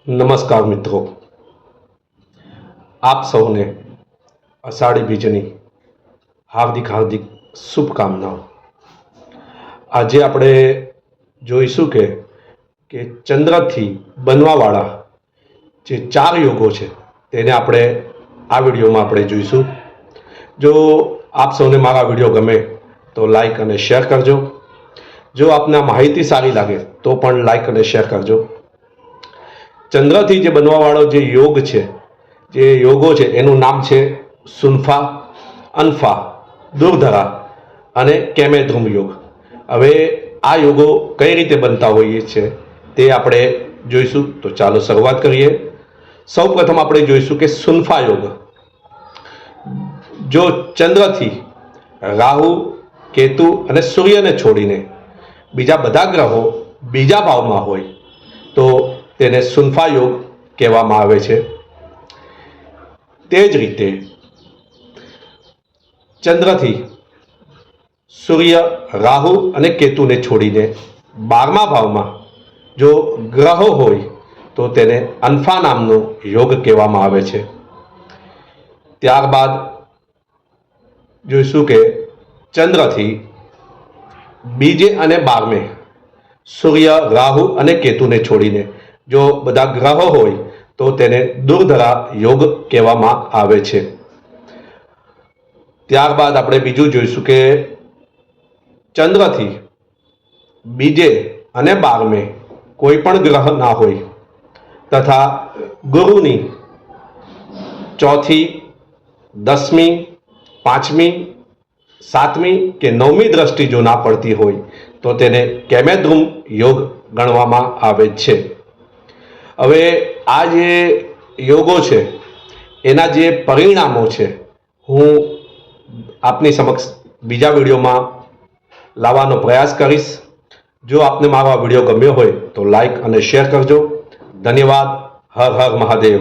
નમસ્કાર મિત્રો, આપ સૌને અષાઢી બીજની હાર્દિક હાર્દિક શુભકામનાઓ। આજે આપણે જોઈશું કે ચંદ્રથી બનવાવાળા જે 4 યોગો છે તેને આપણે આ વિડીયોમાં આપણે જોઈશું। જો આપ સૌને મારા વિડીયો ગમે તો લાઈક અને શેર કરજો। જો આપને આ માહિતી સારી લાગે તો પણ લાઈક અને શેર કરજો। ચંદ્રથી જે બનવાવાળો જે યોગ છે, જે યોગો છે એનું નામ છે સુનફા, અનફા, દુર્ધરા અને કેમેધ્રુમ યોગ। હવે આ યોગો કઈ રીતે બનતા હોઈએ છે તે આપણે જોઈશું। તો ચાલો શરૂઆત કરીએ। સૌપ્રથમ આપણે જોઈશું કે સુનફા યોગ। જો ચંદ્રથી રાહુ, કેતુ અને સૂર્યને છોડીને બીજા બધા ગ્રહો બીજા ભાવમાં હોય તો તેને સુનફા યોગ કહેવામાં આવે છે। તે જ રીતે ચંદ્રથી સૂર્ય, રાહુ અને કેતુને છોડીને 12મા ભાવમાં જો ગ્રહો હોય તો તેને અનફા નામનો યોગ કહેવામાં આવે છે। ત્યારબાદ જોઈશું કે ચંદ્રથી બીજે અને 12મે સૂર્ય, રાહુ અને કેતુને છોડીને જો બધા ગ્રહો હોય તો તેને દુર્ધરા યોગ કહેવામાં આવે છે। ત્યારબાદ આપણે બીજું જોઈશું કે ચંદ્રથી બીજે અને 12મે કોઈ પણ ગ્રહ ના હોય તથા ગુરુની 4મી, 10મી, 5મી, 7મી કે 9મી દ્રષ્ટિ જો ના પડતી હોય તો તેને કેમેધ્રુમ યોગ ગણવામાં આવે છે। હવે આ જે યોગો છે એના જે પરિણામો છે હું આપની સમક્ષ બીજા વિડીયોમાં લાવવાનો પ્રયાસ કરીશ। જો આપને મારો આ વિડીયો ગમ્યો હોય તો લાઈક અને શેર કરજો। ધન્યવાદ। હર હર મહાદેવ।